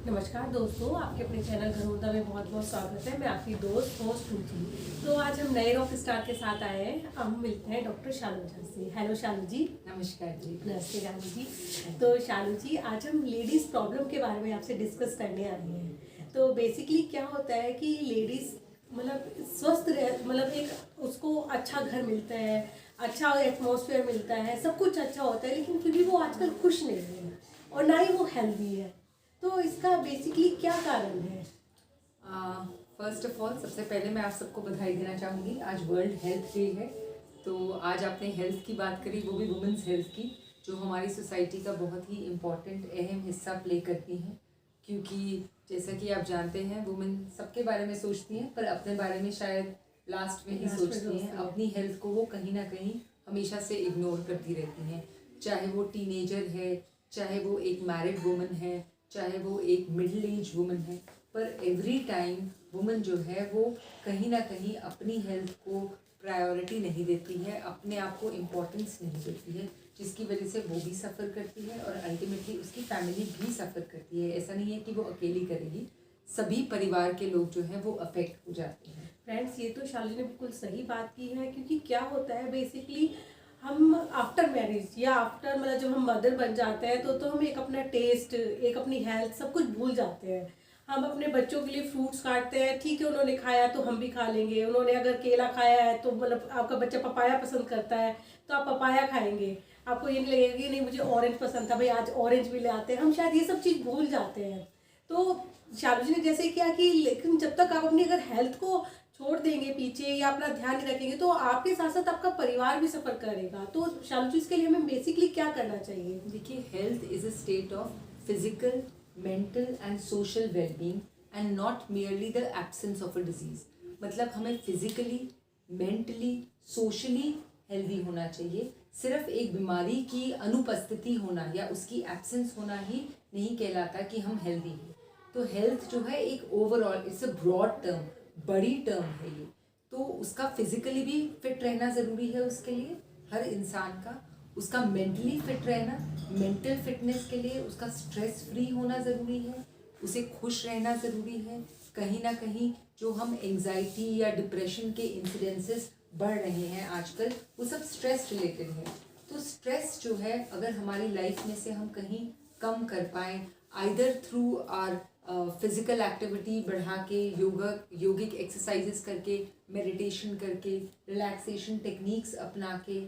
नमस्कार दोस्तों, आपके अपने चैनल घरोंदा में बहुत बहुत स्वागत है। मैं आपकी दोस्त होस्ट श्रुति। तो आज हम नए रॉक स्टार के साथ आए हैं। हम मिलते हैं डॉक्टर शालू झा से। हेलो शालू जी। नमस्कार जी। नमस्ते शालू जी। तो शालू जी, आज हम लेडीज़ प्रॉब्लम के बारे में आपसे डिस्कस करने आए हैं। तो बेसिकली क्या होता है कि लेडीज़ मतलब स्वस्थ रह मतलब एक उसको अच्छा घर मिलता है, अच्छा एटमॉस्फेयर मिलता है, सब कुछ अच्छा होता है, लेकिन फिर भी वो आजकल खुश नहीं है और ना ही वो हेल्दी है। तो इसका बेसिकली क्या कारण है? फर्स्ट ऑफ ऑल सबसे पहले मैं आप सबको बधाई देना चाहूँगी। आज वर्ल्ड हेल्थ डे है, तो आज आपने हेल्थ की बात करी, वो भी वुमेंस हेल्थ की, जो हमारी सोसाइटी का बहुत ही इम्पॉर्टेंट अहम हिस्सा प्ले करती हैं। क्योंकि जैसा कि आप जानते हैं, वुमेन सबके बारे में सोचती हैं, पर अपने बारे में शायद लास्ट में ही सोचती हैं। अपनी हेल्थ को वो कहीं ना कहीं हमेशा से इग्नोर करती रहती हैं। चाहे वो टीनेजर है, चाहे वो एक मैरिड वुमन है, चाहे वो एक मिडिल एज वुमन है, पर एवरी टाइम वुमन जो है वो कहीं ना कहीं अपनी हेल्थ को प्रायोरिटी नहीं देती है, अपने आप को इम्पोर्टेंस नहीं देती है, जिसकी वजह से वो भी सफ़र करती है और अल्टीमेटली उसकी फैमिली भी सफ़र करती है। ऐसा नहीं है कि वो अकेली करेगी, सभी परिवार के लोग जो हैं वो अफेक्ट हो जाते हैं। फ्रेंड्स, ये तो शालिनी ने बिल्कुल सही बात की है। क्योंकि क्या होता है बेसिकली, हम आफ्टर मैरिज या आफ्टर मतलब जब हम मदर बन जाते हैं तो हम एक अपना टेस्ट, एक अपनी हेल्थ, सब कुछ भूल जाते हैं। हम अपने बच्चों के लिए फ्रूट्स काटते हैं, ठीक है उन्होंने खाया तो हम भी खा लेंगे। उन्होंने अगर केला खाया है तो मतलब आपका बच्चा पपाया पसंद करता है तो आप पपाया खाएंगे। आपको ये नहीं लगेगा कि नहीं मुझे ऑरेंज पसंद था, भाई आज ऑरेंज भी ले आते हैं। हम शायद ये सब चीज़ भूल जाते हैं। तो शालू जी ने जैसे किया कि लेकिन जब तक आप अपनी अगर हेल्थ को छोड़ देंगे पीछे या अपना ध्यान नहीं रखेंगे तो आपके साथ साथ आपका परिवार भी सफ़र करेगा। तो शालू जी, इसके लिए हमें बेसिकली क्या करना चाहिए? देखिए, health is a state of physical, mental and social wellbeing and not merely the absence of a disease. मतलब हमें फिजिकली, मेंटली, सोशली हेल्दी होना चाहिए। सिर्फ एक बीमारी की अनुपस्थिति होना या उसकी एब्सेंस होना ही नहीं कहलाता कि हम हेल्दी हैं। तो हेल्थ जो है एक overall, it's a broad term, बड़ी टर्म है ये। तो उसका फिजिकली भी फिट रहना ज़रूरी है उसके लिए, हर इंसान का। उसका मेंटली फिट रहना, मेंटल फिटनेस के लिए उसका स्ट्रेस फ्री होना ज़रूरी है, उसे खुश रहना ज़रूरी है। कहीं ना कहीं जो हम एंजाइटी या डिप्रेशन के इंसिडेंसेस बढ़ रहे हैं आजकल, वो सब स्ट्रेस रिलेटेड है। तो स्ट्रेस जो है अगर हमारी लाइफ में से हम कहीं कम कर पाएँ, either through or physical activity बढ़ा के, योगिक एक्सरसाइजेस करके, मेडिटेशन करके, रिलैक्सेशन टेक्निक्स अपना के,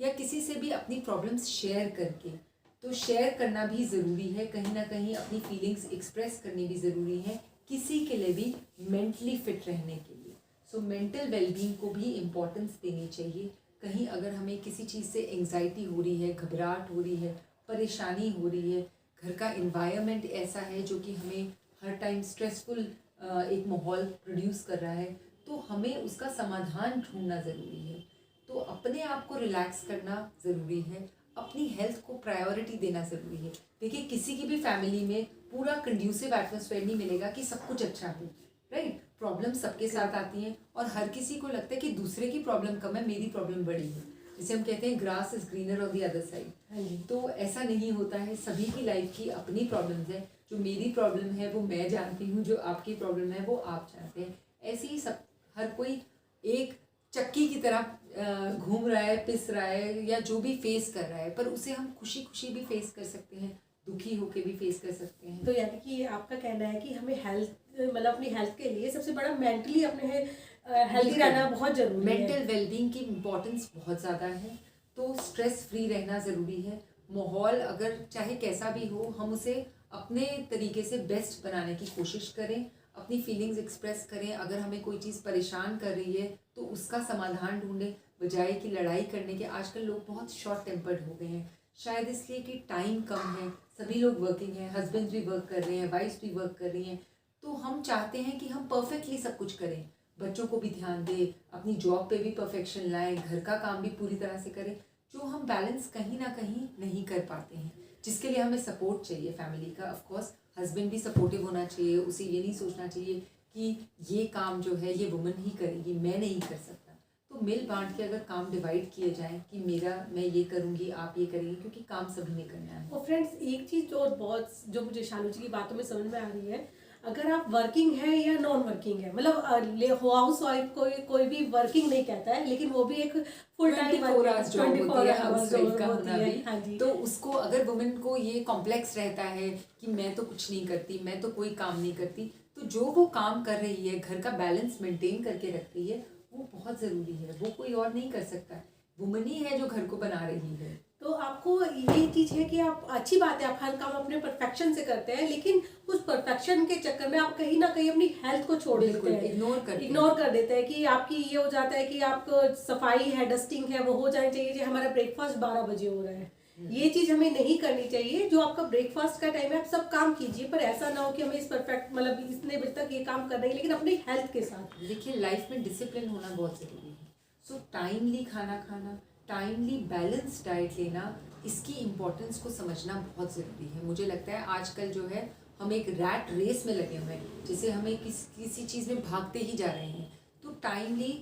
या किसी से भी अपनी प्रॉब्लम्स शेयर करके। तो शेयर करना भी ज़रूरी है, कहीं ना कहीं अपनी फीलिंग्स एक्सप्रेस करनी भी ज़रूरी है, किसी के लिए भी मेंटली फिट रहने के लिए। सो मेंटल वेलबींग को भी इम्पोर्टेंस देनी चाहिए। कहीं अगर हमें किसी चीज़ से एंग्जाइटी हो रही है, घबराहट हो रही है, परेशानी हो रही है, घर का इन्वायरमेंट ऐसा है जो कि हमें हर टाइम स्ट्रेसफुल एक माहौल प्रोड्यूस कर रहा है, तो हमें उसका समाधान ढूंढना ज़रूरी है। तो अपने आप को रिलैक्स करना ज़रूरी है, अपनी हेल्थ को प्रायोरिटी देना ज़रूरी है। देखिए, किसी की भी फैमिली में पूरा कंड्यूसिव एटमॉस्फेयर नहीं मिलेगा कि सब कुछ अच्छा हो, राइट। प्रॉब्लम सबके साथ आती हैं और हर किसी को लगता है कि दूसरे की प्रॉब्लम कम है, मेरी प्रॉब्लम बड़ी है। जिसे हम कहते हैं grass is greener on the other side. तो ऐसा नहीं होता है, सभी की लाइफ की अपनी प्रॉब्लम्स है। जो मेरी प्रॉब्लम है वो मैं जानती हूँ, जो आपकी प्रॉब्लम है वो आप जानते हैं। ऐसे ही सब हर कोई एक चक्की की तरह घूम रहा है, पिस रहा है, या जो भी फेस कर रहा है, पर उसे हम खुशी खुशी भी फेस कर सकते हैं, दुखी होके भी फेस कर सकते हैं। तो यानी कि आपका कहना है कि हमें हेल्थ मतलब अपनी हेल्थ के लिए सबसे बड़ा मेंटली अपने हेल्दी रहना बहुत जरूरी है। मेंटल वेलबींग की इम्पोर्टेंस बहुत ज़्यादा है। तो स्ट्रेस फ्री रहना ज़रूरी है। माहौल अगर चाहे कैसा भी हो, हम उसे अपने तरीके से बेस्ट बनाने की कोशिश करें, अपनी फीलिंग्स एक्सप्रेस करें। अगर हमें कोई चीज़ परेशान कर रही है तो उसका समाधान ढूंढें, बजाय कि लड़ाई करने के। आजकल लोग बहुत शॉर्ट टेम्पर्ड हो गए हैं, शायद इसलिए कि टाइम कम है, सभी लोग वर्किंग हैं, हस्बैंड्स भी वर्क कर रहे हैं, वाइफ्स भी वर्क कर रही हैं। तो हम चाहते हैं कि हम परफेक्टली सब कुछ करें, बच्चों को भी ध्यान दें, अपनी जॉब पे भी परफेक्शन लाएं, घर का काम भी पूरी तरह से करें, जो हम बैलेंस कहीं ना कहीं नहीं कर पाते हैं, जिसके लिए हमें सपोर्ट चाहिए फैमिली का। ऑफ कोर्स हस्बैंड भी सपोर्टिव होना चाहिए, उसे ये नहीं सोचना चाहिए कि ये काम जो है ये वुमन ही करेगी, मैं नहीं कर सकता। तो तो मिल बांट के अगर काम डिवाइड किए जाएं कि मैं ये करूँगी, आप ये करेंगे, क्योंकि काम सभी ने करना है। और फ्रेंड्स एक चीज़ जो बहुत जो मुझे शालू जी की बातों में समझ में आ रही है, अगर आप वर्किंग है या नॉन वर्किंग है, मतलब हाउस वाइफ कोई भी वर्किंग नहीं कहता है, लेकिन वो भी एक फुल टाइम 24 आवर्स जॉब होती है हाउस वाइफ का होती होना है। भी। हाँ जी। तो उसको अगर वुमेन को ये कॉम्प्लेक्स रहता है कि मैं तो कुछ नहीं करती, मैं तो कोई काम नहीं करती, तो जो वो काम कर रही है, घर का बैलेंस मेंटेन करके रख रही है, वो बहुत ज़रूरी है। वो कोई और नहीं कर सकता, वुमन ही है जो घर को बना रही है। तो आपको ये चीज़ है कि आप, अच्छी बात है, आप हर काम अपने परफेक्शन से करते हैं, लेकिन उस परफेक्शन के चक्कर में आप कहीं ना कहीं अपनी हेल्थ को छोड़ देते हैं, इग्नोर कर देते हैं कि आपकी ये हो जाता है कि आपको सफाई है, डस्टिंग है, वो हो जानी चाहिए। जो हमारा ब्रेकफास्ट 12 बजे हो रहा है, ये चीज़ हमें नहीं करनी चाहिए। जो आपका ब्रेकफास्ट का टाइम है आप सब काम कीजिए, पर ऐसा ना हो कि हमें इस परफेक्ट मतलब इतने बजे तक ये काम करना है, लेकिन अपनी हेल्थ के साथ। देखिए लाइफ में डिसिप्लिन होना बहुत ज़रूरी है। सो टाइमली खाना खाना, टाइमली बैलेंस डाइट लेना, इसकी इम्पोर्टेंस को समझना बहुत ज़रूरी है। मुझे लगता है आजकल जो है हम एक रैट रेस में लगे हुए हैं, जैसे हमें किसी चीज़ में भागते ही जा रहे हैं। तो टाइमली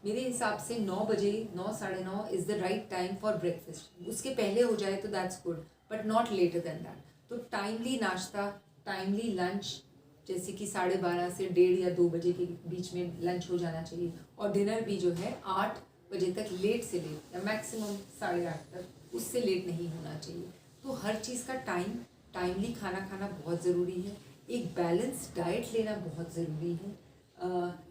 मेरे हिसाब से 9 बजे, 9 साढ़े 9 is the right time for breakfast. उसके पहले हो जाए तो that's good, but not later than that. तो टाइमली नाश्ता, टाइमली लंच, जैसे कि 12:30 से 1:30 या 2 बजे के बीच में लंच हो जाना चाहिए। और डिनर भी जो है 8 बजे तक, लेट से लेट या मैक्सिमम 8:30 तक, उससे लेट नहीं होना चाहिए। तो हर चीज़ का टाइमली खाना खाना बहुत ज़रूरी है। एक बैलेंस डाइट लेना बहुत ज़रूरी है।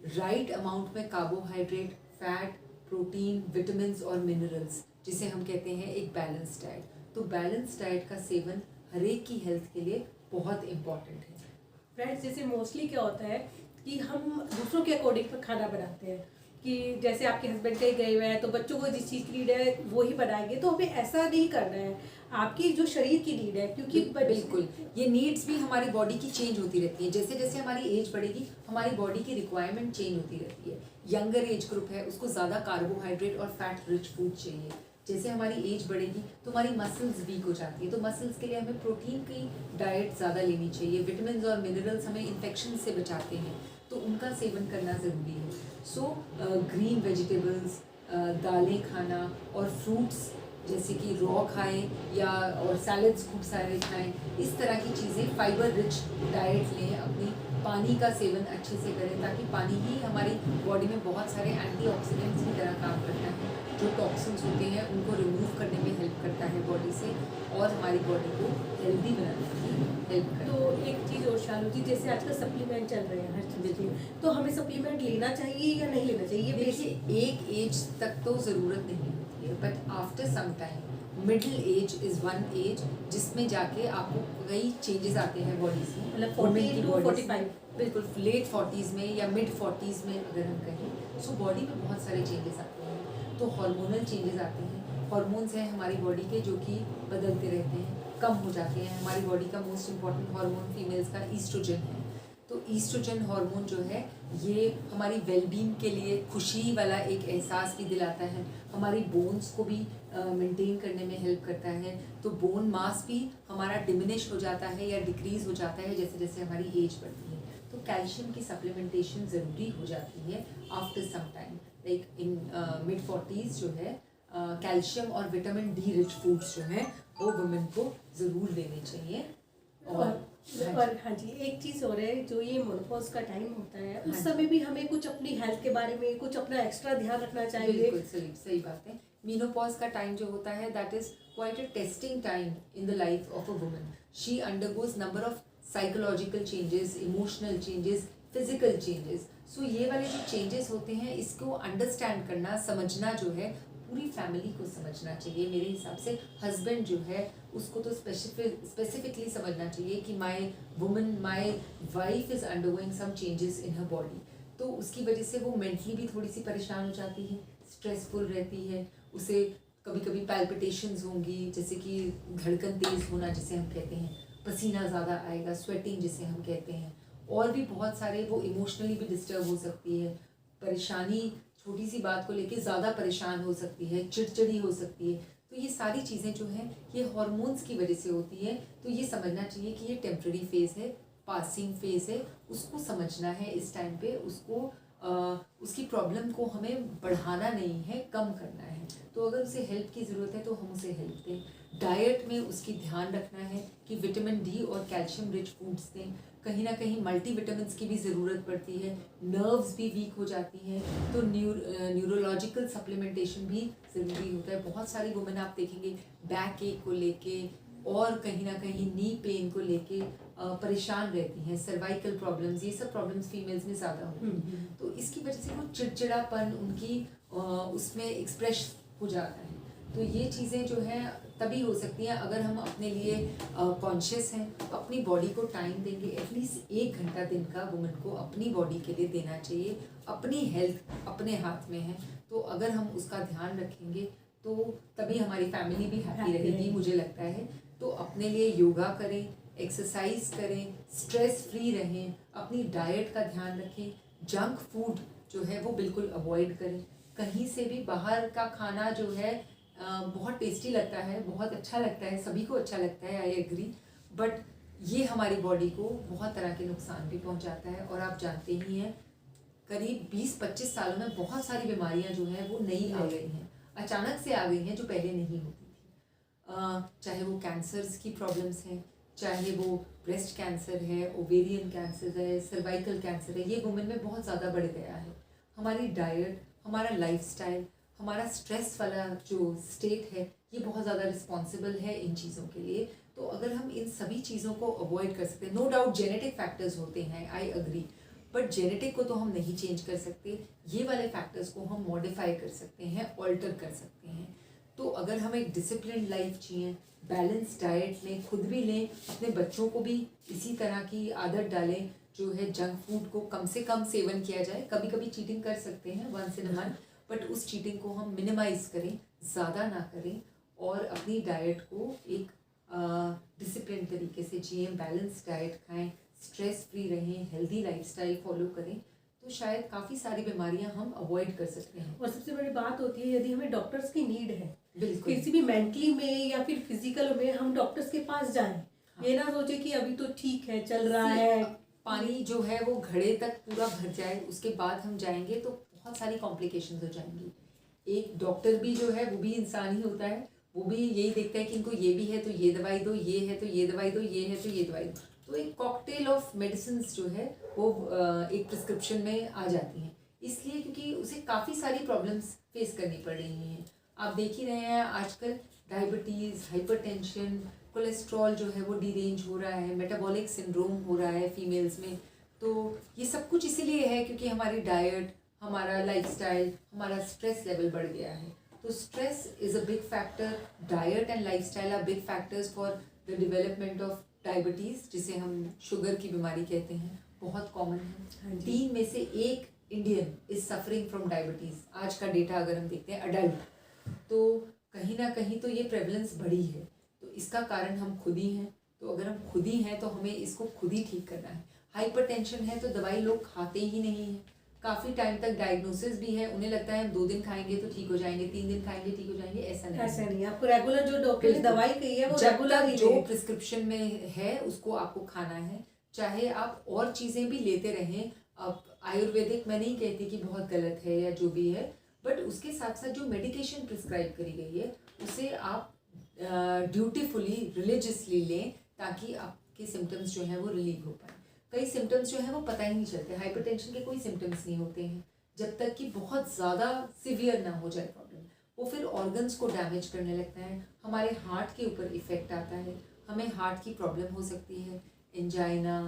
राइट अमाउंट में कार्बोहाइड्रेट, फैट, प्रोटीन, विटामिन्स और मिनरल्स, जिसे हम कहते हैं एक बैलेंस डाइट। तो बैलेंस डाइट का सेवन हर एक की हेल्थ के लिए बहुत इम्पॉर्टेंट है। फ्रेंड्स जैसे मोस्टली क्या होता है कि हम दूसरों के अकॉर्डिंग खाना बनाते हैं, कि जैसे आपके हस्बैंड कहीं गए हुए हैं तो बच्चों को जिस चीज़ की नीड है वो ही बनाएंगे, तो हमें ऐसा नहीं करना है। आपकी जो शरीर की नीड है, क्योंकि बिल्कुल ये नीड्स भी हमारी बॉडी की चेंज होती रहती है। जैसे जैसे हमारी एज बढ़ेगी हमारी बॉडी की रिक्वायरमेंट चेंज होती रहती है। यंगर एज ग्रुप है, उसको ज़्यादा कार्बोहाइड्रेट और फैट रिच फूड चाहिए। जैसे हमारी एज बढ़ेगी तो हमारी मसल्स वीक हो जाती है, तो मसल्स के लिए हमें प्रोटीन की डाइट ज़्यादा लेनी चाहिए। विटामिन और मिनरल्स हमें इन्फेक्शन से बचाते हैं, तो उनका सेवन करना ज़रूरी है। सो ग्रीन वेजिटेबल्स, दालें खाना और फ्रूट्स जैसे कि रॉ खाएं या और सैलड्स खूब सारे खाएं। इस तरह की चीज़ें, फाइबर रिच डाइट लें। अपनी पानी का सेवन अच्छे से करें, ताकि पानी ही हमारी बॉडी में बहुत सारे एंटीऑक्सीडेंट्स की तरह काम करता है, जो टॉक्सिन्स होते हैं उनको रिमूव करने में हेल्प करता है बॉडी से, और हमारी बॉडी को हेल्दी बनाने में हेल्प करता है। तो एक चीज़ और शालू जी, जैसे आजकल सप्लीमेंट चल रहे हैं हर चीज़ के, तो हमें सप्लीमेंट लेना चाहिए या नहीं लेना चाहिए? देखिए एक एज तक तो ज़रूरत नहीं होती है, but after some time middle age is one age जिसमें जाके आपको कई चेंजेस आते हैं बॉडी से, मतलब Women 40 की to body 45। से। बिल्कुल लेट 40s में या मिड 40s में अगर हम कहें, सो बॉडी में बहुत सारे चेंजेस आते हैं। तो हार्मोनल चेंजेस आते हैं। हार्मोन्स हैं हमारी बॉडी के जो कि बदलते रहते हैं, कम हो जाते हैं। हमारी बॉडी का मोस्ट इम्पॉर्टेंट हार्मोन फीमेल्स का ईस्ट्रोजन है। तो ईस्ट्रोजन हार्मोन जो है ये हमारी वेलबींग के लिए खुशी वाला एक एहसास भी दिलाता है, हमारी बोन्स को भी मेंटेन करने में हेल्प करता है। तो बोन मास भी हमारा डिमिनिश हो जाता है या डिक्रीज़ हो जाता है जैसे जैसे हमारी एज बढ़ती है। तो कैल्शियम की सप्लीमेंटेशन ज़रूरी हो जाती है after some time, like in mid 40s जो है। कैल्शियम और विटामिन डी रिच फूड्स जो हैं वो वुमेन को ज़रूर लेने चाहिए। और हाँ जी, एक चीज़ और है, जो ये मोनोपॉज का टाइम होता है उस हाँ समय भी हमें कुछ अपनी हेल्थ के बारे में कुछ अपना एक्स्ट्रा ध्यान रखना चाहिए। बिल्कुल सही बात है। मीनोपॉज का टाइम जो होता है that is quite a testing time in the life of a woman. She undergoes number of psychological changes, emotional changes, physical changes. So ये वाले जो चेंजेस होते हैं इसको अंडरस्टैंड करना, समझना जो है पूरी फैमिली को समझना चाहिए। मेरे हिसाब से हस्बैंड जो है उसको तो स्पेसिफिकली समझना चाहिए कि my wife is undergoing some changes in her body. तो उसकी वजह से वो मेंटली भी थोड़ी सी परेशान हो जाती है, स्ट्रेसफुल रहती है। उसे कभी कभी पैल्पिटेशंस होंगी, जैसे कि धड़कन तेज़ होना जिसे हम कहते हैं, पसीना ज़्यादा आएगा, स्वेटिंग जिसे हम कहते हैं, और भी बहुत सारे, वो इमोशनली भी डिस्टर्ब हो सकती है, परेशानी, छोटी सी बात को लेके ज़्यादा परेशान हो सकती है, चिड़चिड़ी हो सकती है। तो ये सारी चीज़ें जो हैं ये हार्मोन्स की वजह से होती है। तो ये समझना चाहिए कि ये टेम्प्रेरी फेज़ है, पासिंग फेज़ है, उसको समझना है इस टाइम पे, उसको उसकी प्रॉब्लम को हमें बढ़ाना नहीं है, कम करना है। तो अगर उसे हेल्प की ज़रूरत है तो हम उसे हेल्प दें। डाइट में उसकी ध्यान रखना है कि विटामिन डी और कैल्शियम रिच फूड्स दें। कहीं ना कहीं मल्टीविटामिन्स की भी ज़रूरत पड़ती है, नर्व्स भी वीक हो जाती हैं, तो न्यूरोलॉजिकल सप्लीमेंटेशन भी ज़रूरी होता है। बहुत सारी वुमेन आप देखेंगे बैक एक को लेके और कहीं ना कहीं नी पेन को लेके परेशान रहती हैं, सर्वाइकल प्रॉब्लम्स, ये सब प्रॉब्लम्स फीमेल्स में ज़्यादा होती हैं। तो इसकी वजह से वो चिड़चिड़ापन उनकी उसमें एक्सप्रेस हो जाता है। तो ये चीज़ें जो हैं तभी हो सकती हैं अगर हम अपने लिए कॉन्शियस हैं, अपनी बॉडी को टाइम देंगे। एटलीस्ट 1 घंटा दिन का वुमेन को अपनी बॉडी के लिए देना चाहिए। अपनी हेल्थ अपने हाथ में है, तो अगर हम उसका ध्यान रखेंगे तो तभी हमारी फैमिली भी हैप्पी रहेगी, मुझे लगता है। तो अपने लिए योगा करें, एक्सरसाइज करें, स्ट्रेस फ्री रहें, अपनी डाइट का ध्यान रखें, जंक फूड जो है वो बिल्कुल अवॉइड करें। कहीं से भी बाहर का खाना जो है बहुत टेस्टी लगता है, बहुत अच्छा लगता है, सभी को अच्छा लगता है, आई एग्री, बट ये हमारी बॉडी को बहुत तरह के नुकसान भी पहुंचाता है। और आप जानते ही हैं करीब 20-25 सालों में बहुत सारी बीमारियां जो हैं वो नई आ गई हैं, अचानक से आ गई हैं, जो पहले नहीं होती थी। चाहे वो कैंसर्स की प्रॉब्लम्स हैं, चाहे वो ब्रेस्ट कैंसर है, ओवेरियन कैंसर है, सर्वाइकल कैंसर है, ये वुमेन में बहुत ज़्यादा बढ़ गया है। हमारी डाइट, हमारा लाइफस्टाइल, हमारा स्ट्रेस वाला जो स्टेट है, ये बहुत ज़्यादा रिस्पॉन्सिबल है इन चीज़ों के लिए। तो अगर हम इन सभी चीज़ों को अवॉइड कर सकते हैं, नो डाउट जेनेटिक फैक्टर्स होते हैं, आई अग्री, बट जेनेटिक को तो हम नहीं चेंज कर सकते, ये वाले फैक्टर्स को हम मॉडिफाई कर सकते हैं, ऑल्टर कर सकते हैं। तो अगर हम एक डिसिप्लिन लाइफ जिएं, बैलेंस डाइट लें, खुद भी लें, अपने बच्चों को भी इसी तरह की आदत डालें, जो है जंक फूड को कम से कम सेवन किया जाए। कभी कभी चीटिंग कर सकते हैं once in a month, but उस चीटिंग को हम मिनिमाइज करें, ज़्यादा ना करें, और अपनी डाइट को एक डिसिप्लिन तरीके से जिएं, बैलेंस डाइट खाएं, स्ट्रेस फ्री रहें, हेल्दी लाइफस्टाइल फॉलो करें, तो शायद काफ़ी सारी बीमारियां हम अवॉइड कर सकते हैं। और सबसे बड़ी बात होती है, यदि हमें डॉक्टर्स की नीड है, बिल्कुल, किसी भी मेंटली में या फिर फिजिकल में, हम डॉक्टर्स के पास जाएं। हाँ। ये ना सोचे कि अभी तो ठीक है, चल रहा है, पानी जो है वो घड़े तक पूरा भर जाए, उसके बाद हम जाएंगे तो बहुत सारी कॉम्प्लिकेशंस हो जाएंगी। एक डॉक्टर भी जो है वो भी इंसान ही होता है, वो भी यही देखता है कि इनको ये भी है तो ये दवाई दो, ये है तो ये दवाई दो, ये है तो ये दवाई दो। तो एक कॉकटेल ऑफ मेडिसिन जो है वो एक प्रिस्क्रिप्शन में आ जाती हैं, इसलिए क्योंकि उसे काफ़ी सारी प्रॉब्लम्स फेस करनी पड़ रही हैं। आप देख ही रहे हैं आजकल डायबिटीज़, हाइपरटेंशन, कोलेस्ट्रॉल जो है वो डीरेंज हो रहा है, मेटाबॉलिक सिंड्रोम हो रहा है फीमेल्स में। तो ये सब कुछ इसीलिए है क्योंकि हमारी डाइट, हमारा लाइफस्टाइल, हमारा स्ट्रेस लेवल बढ़ गया है। तो stress is a big factor, diet and lifestyle are big factors for the development of diabetes, जिसे हम शुगर की बीमारी कहते हैं, बहुत कॉमन है। 3 में से 1 Indian is suffering from diabetes. आज का डेटा अगर हम देखते हैं अडल्ट, तो कहीं ना कहीं तो ये प्रेवलेंस बढ़ी है। तो इसका कारण हम खुद ही हैं। तो अगर हम खुद ही हैं तो हमें इसको खुद ही ठीक करना है। हाइपरटेंशन है तो दवाई लोग खाते ही नहीं हैं, काफ़ी टाइम तक डायग्नोसिस भी है, उन्हें लगता है हम 2 दिन खाएंगे तो ठीक हो जाएंगे, 3 दिन खाएंगे ठीक हो जाएंगे, ऐसा नहीं। आपको रेगुलर जो डॉक्टर ने दवाई कही है वो रेगुलर ही जो प्रिस्क्रिप्शन में है उसको आपको खाना है, चाहे आप और चीज़ें भी लेते रहें। अब आयुर्वेदिक मैं नहीं कहती कि बहुत गलत है या जो भी है, बट उसके साथ साथ जो मेडिकेशन प्रिस्क्राइब करी गई है उसे आप ड्यूटीफुली, रिलीजियसली लें, ताकि आपके सिम्टम्स जो हैं वो रिलीव हो पाए। कई सिम्टम्स जो हैं वो पता ही नहीं चलते। हाइपरटेंशन के कोई सिम्टम्स नहीं होते हैं जब तक कि बहुत ज़्यादा सिवियर ना हो जाए प्रॉब्लम। वो फिर ऑर्गन्स को डैमेज करने लगता है, हमारे हार्ट के ऊपर इफ़ेक्ट आता है, हमें हार्ट की प्रॉब्लम हो सकती है, एंजाइना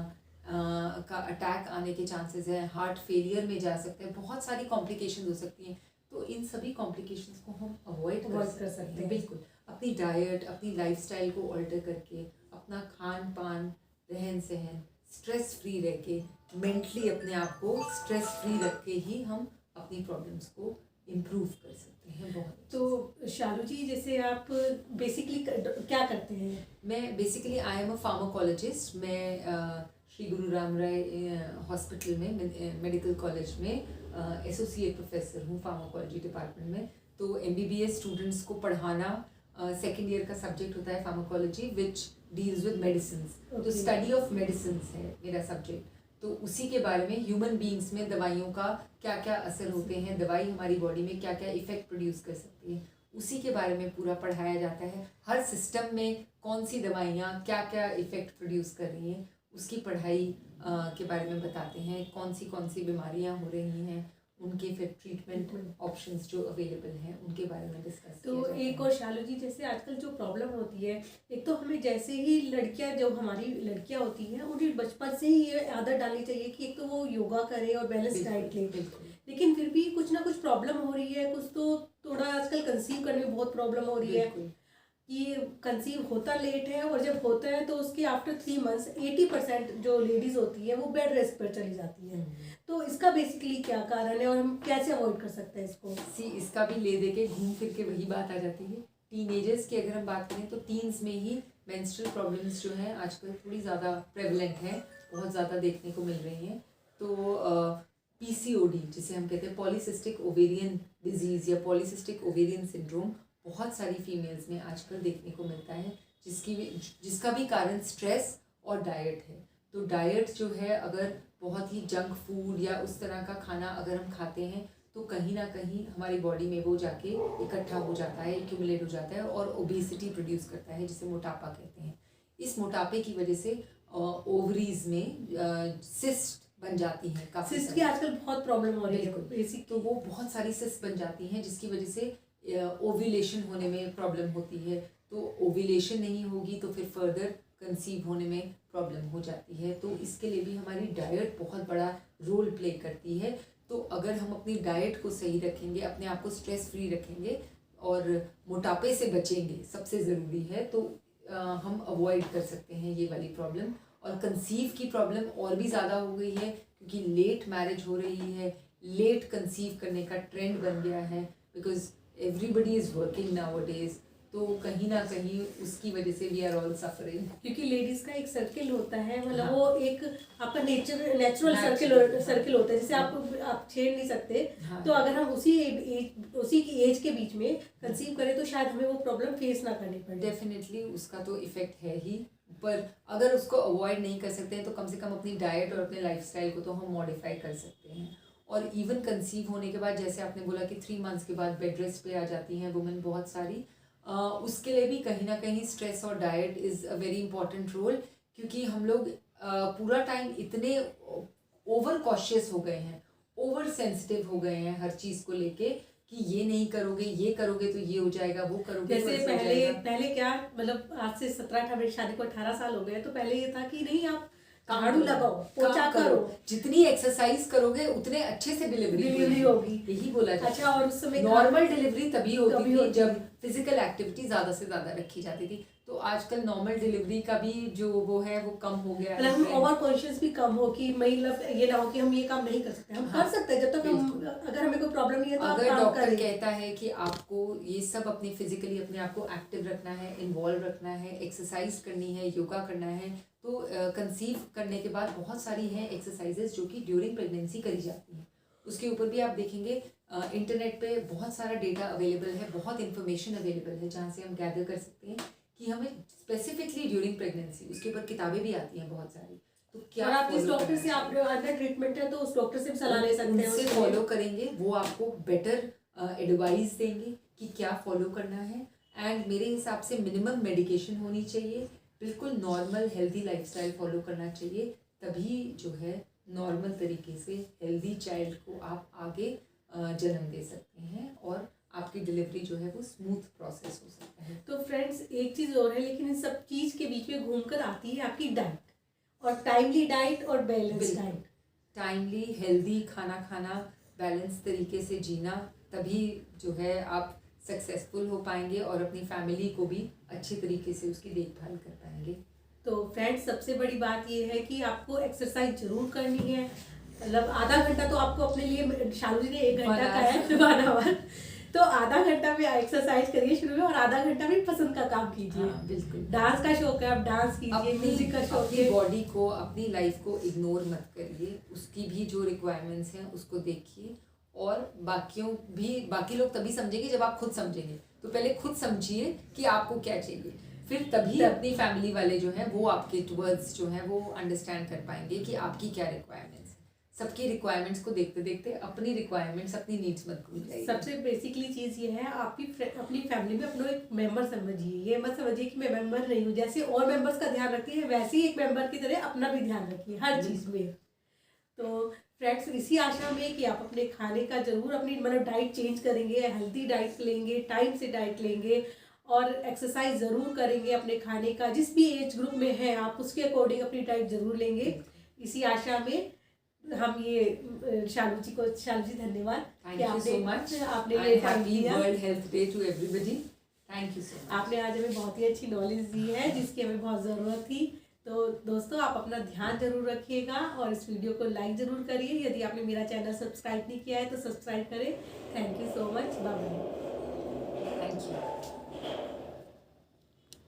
का अटैक आने के चांसेस हैं, हार्ट फेलियर में जा सकते हैं, बहुत सारी कॉम्प्लिकेशन हो सकती हैं। तो इन सभी कॉम्प्लिकेशंस को हम अवॉइड कर सकते हैं। बिल्कुल, अपनी डाइट, अपनी लाइफस्टाइल को ऑल्टर करके, अपना खान पान, रहन सहन स्ट्रेस फ्री रह के, मेंटली अपने आप को स्ट्रेस फ्री रख के ही हम अपनी प्रॉब्लम्स को इम्प्रूव कर सकते हैं। बहुत तो शालू जी, जैसे आप बेसिकली क्या करते हैं? मैं basically I am a pharmacologist. मैं श्री गुरु राम राय हॉस्पिटल में, मेडिकल कॉलेज में एसोसिएट प्रोफेसर हूँ फार्माकोलॉजी डिपार्टमेंट में। तो MBBS स्टूडेंट्स को पढ़ाना सेकेंड ईयर का सब्जेक्ट होता है pharmacology, which deals with medicine. तो स्टडी ऑफ मेडिसिन है मेरा सब्जेक्ट। तो उसी के बारे में ह्यूमन बीइंग्स में दवाइयों का क्या क्या असर होते हैं, दवाई हमारी बॉडी में क्या क्या इफ़ेक्ट प्रोड्यूस कर सकती है, उसी के बारे में पूरा पढ़ाया जाता है। हर सिस्टम में कौन सी दवाइयाँ क्या क्या इफ़ेक्ट प्रोड्यूस कर रही हैं उसकी पढ़ाई के बारे में बताते हैं। कौन सी बीमारियाँ हो रही हैं, उनके फिर ट्रीटमेंट ऑप्शंस जो अवेलेबल हैं उनके बारे में डिस्कस तो एक और शालू जी, जैसे आजकल जो प्रॉब्लम होती है, एक तो हमें जैसे ही लड़कियां, जो हमारी लड़कियां होती हैं, उन्हें बचपन से ही ये आदत डालनी चाहिए कि एक तो वो योगा करे और बैलेंस डाइट ले। लेकिन फिर भी कुछ ना कुछ प्रॉब्लम हो रही है, कुछ तो थोड़ा आजकल कंसीव करने में बहुत प्रॉब्लम हो रही है कि कंसीव होता लेट है, और जब होता है तो उसके आफ्टर 3 मंथ्स 80% जो लेडीज होती है वो बेड रेस्ट पर चली जाती है। तो इसका बेसिकली क्या कारण है और हम कैसे अवॉइड कर सकते हैं इसको? इसका भी ले दे के घूम फिर के वही बात आ जाती है। टीनेजर्स की अगर हम बात करें तो टीन्स में ही मेंस्ट्रुअल प्रॉब्लम्स जो हैं आजकल थोड़ी ज़्यादा प्रेवलेंट हैं, बहुत ज़्यादा देखने को मिल रही हैं। तो PCOD जिसे हम कहते हैं पॉलीसिस्टिक ओवेरियन डिजीज़ या पॉलीसिस्टिक ओवेरियन सिंड्रोम, बहुत सारी फीमेल्स में आजकल देखने को मिलता है, जिसका भी कारण स्ट्रेस और डाइट है। तो डाइट जो है, अगर बहुत ही जंक फूड या उस तरह का खाना अगर हम खाते हैं तो कहीं ना कहीं हमारी बॉडी में वो जाके इकट्ठा हो जाता है, एक्यूमुलेट हो जाता है और ओबेसिटी प्रोड्यूस करता है, जिसे मोटापा कहते हैं। इस मोटापे की वजह से ओवरीज में सिस्ट बन जाती हैं। काफ़ी सिस्ट की आजकल बहुत प्रॉब्लम हो रही है बेसिक, तो वो बहुत सारी सिस्ट बन जाती हैं जिसकी वजह से ओव्यूलेशन होने में प्रॉब्लम होती है। तो ओव्यूलेशन नहीं होगी तो फिर फर्दर कंसीव होने में प्रॉब्लम हो जाती है। तो इसके लिए भी हमारी डाइट बहुत बड़ा रोल प्ले करती है। तो अगर हम अपनी डाइट को सही रखेंगे, अपने आप को स्ट्रेस फ्री रखेंगे और मोटापे से बचेंगे, सबसे ज़रूरी है, तो हम अवॉइड कर सकते हैं ये वाली प्रॉब्लम। और कंसीव की प्रॉब्लम और भी ज़्यादा हो गई है क्योंकि लेट मैरिज हो रही है, लेट कंसीव करने का ट्रेंड बन गया है, because everybody is working nowadays. तो कहीं ना कहीं उसकी वजह से वी आर ऑल सफरिंग, क्योंकि लेडीज का एक सर्किल होता है, मतलब वो एक आपका नेचुरल सर्किल होता है, जिसे आप छेड़ नहीं सकते। तो अगर हम उसी की एज के बीच में कंसीव करें तो शायद हमें वो प्रॉब्लम फेस ना करनी पड़े। डेफिनेटली उसका तो इफेक्ट है ही, पर अगर उसको अवॉइड नहीं कर सकते हैं तो कम से कम अपनी डाइट और अपने लाइफस्टाइल को तो हम मॉडिफाई कर सकते हैं। और इवन कंसीव होने के बाद, जैसे आपने बोला कि 3 मंथ्स के बाद बेड रेस्ट पे आ जाती हैं वुमेन बहुत सारी, उसके लिए भी कहीं ना कहीं स्ट्रेस और diet is a very important role. क्योंकि हम लोग पूरा टाइम इतने ओवर कॉशियस हो गए हैं, ओवर सेंसिटिव हो गए हैं हर चीज़ को लेके कि ये नहीं करोगे, ये करोगे तो ये हो जाएगा, वो करोगे जैसे पहले क्या, मतलब आज से 17-18 मेरी शादी को 18 साल हो गए, तो पहले ये था कि नहीं, आप झाड़ू लगाओ, पोछा करो, जितनी एक्सरसाइज करोगे उतने अच्छे से डिलीवरी होगी, यही बोला जाता है। अच्छा, और उस समय नॉर्मल डिलीवरी तभी होती थी जब फिजिकल एक्टिविटी ज़्यादा से ज़्यादा रखी जाती थी। तो आजकल नॉर्मल डिलीवरी का भी जो वो है वो कम हो गया है। हम ओवर कॉन्शियस भी कम हो कि मतलब ये ना हो कि हम ये काम नहीं कर सकते, हम कर सकते हैं जब तक हम, अगर हमें कोई प्रॉब्लम नहीं है तो अगर डॉक्टर कहता है कि आपको ये सब अपनी फिजिकली अपने आप को एक्टिव रखना है, इन्वॉल्व रखना है, एक्सरसाइज करनी है, योगा करना है, तो कंसीव करने के बाद बहुत सारी हैं एक्सरसाइजेज जो कि ड्यूरिंग प्रेगनेंसी करी जाती हैं। उसके ऊपर भी आप देखेंगे इंटरनेट पे बहुत सारा डेटा अवेलेबल है, बहुत इन्फॉर्मेशन अवेलेबल है जहाँ से हम गैदर कर सकते हैं कि हमें स्पेसिफिकली ड्यूरिंग प्रेगनेंसी, उसके ऊपर किताबें भी आती हैं बहुत सारी। तो क्या आप जिस डॉक्टर से आप अंडर ट्रीटमेंट है तो उस डॉक्टर से भी सलाह ले सकते हैं, उससे फॉलो करेंगे, वो आपको बेटर एडवाइस देंगे कि क्या फॉलो करना है। एंड मेरे हिसाब से मिनिमम मेडिकेशन होनी चाहिए, बिल्कुल नॉर्मल हेल्दी लाइफस्टाइल फॉलो करना चाहिए, तभी जो है नॉर्मल तरीके से हेल्दी चाइल्ड को आप आगे जन्म दे सकते हैं और आपकी डिलीवरी जो है वो स्मूथ प्रोसेस हो सकता है। तो फ्रेंड्स, एक चीज़ और है, लेकिन इन सब चीज़ के बीच में घूमकर आती है आपकी डाइट, और टाइमली डाइट और बैलेंस डाइट। टाइमली हेल्दी खाना खाना, बैलेंस तरीके से जीना, तभी जो है आप सक्सेसफुल हो पाएंगे और अपनी फैमिली को भी अच्छे तरीके से उसकी देखभाल कर पाएंगे। तो फ्रेंड्स, सबसे बड़ी बात ये है कि आपको एक्सरसाइज जरूर करनी है, मतलब आधा घंटा तो आपको अपने लिए, शालू जी ने 1 घंटा का है 1 आवर, तो आधा घंटा में एक्सरसाइज करिए शुरू में, और आधा घंटा में पसंद का काम कीजिए। हाँ, बिल्कुल। डांस का शौक है, आप डांस कीजिए, म्यूजिक का शौक है। अपनी बॉडी को, अपनी लाइफ को इग्नोर मत करिए, उसकी भी जो रिक्वायरमेंट्स हैं उसको देखिए। और बाकी लोग तभी समझेंगे जब आप खुद समझेंगे, तो पहले खुद समझिए कि आपको क्या चाहिए, फिर तभी अपनी फैमिली वाले जो हैं वो आपके टुवर्ड्स जो हैं वो अंडरस्टैंड कर पाएंगे कि आपकी क्या रिक्वायरमेंट्स। सबकी रिक्वायरमेंट्स को देखते देखते अपनी रिक्वायरमेंट्स, अपनी नीड्स मत भूल जाइए। सबसे बेसिकली चीज़ ये है, आपकी अपनी फैमिली में अपना एक मेंबर समझिए। ये मत समझिए कि मैं मेंबर नहीं हूँ, जैसे और मेंबर्स का ध्यान रखती है वैसे ही एक मेंबर की तरह अपना भी ध्यान रखिए हर चीज़ में। तो फ्रेंड्स, इसी आशा में कि आप अपने खाने का जरूर अपनी मतलब डाइट चेंज करेंगे, हेल्दी डाइट लेंगे, टाइम से डाइट लेंगे और एक्सरसाइज ज़रूर करेंगे। अपने खाने का जिस भी एज ग्रुप में है आप उसके अकॉर्डिंग अपनी डाइट ज़रूर लेंगे। इसी आशा में हम ये शालू जी धन्यवाद थैंक यू सो मच। आपने ये टाइम दिया। World health day to everybody. Thank you so much. आपने आज हमें बहुत ही अच्छी नॉलेज दी है जिसकी हमें बहुत ज़रूरत थी। तो दोस्तों, आप अपना ध्यान जरूर रखिएगा और इस वीडियो को लाइक ज़रूर करिए। यदि आपने मेरा चैनल सब्सक्राइब नहीं किया है तो सब्सक्राइब करें। Thank you so much. Bye bye.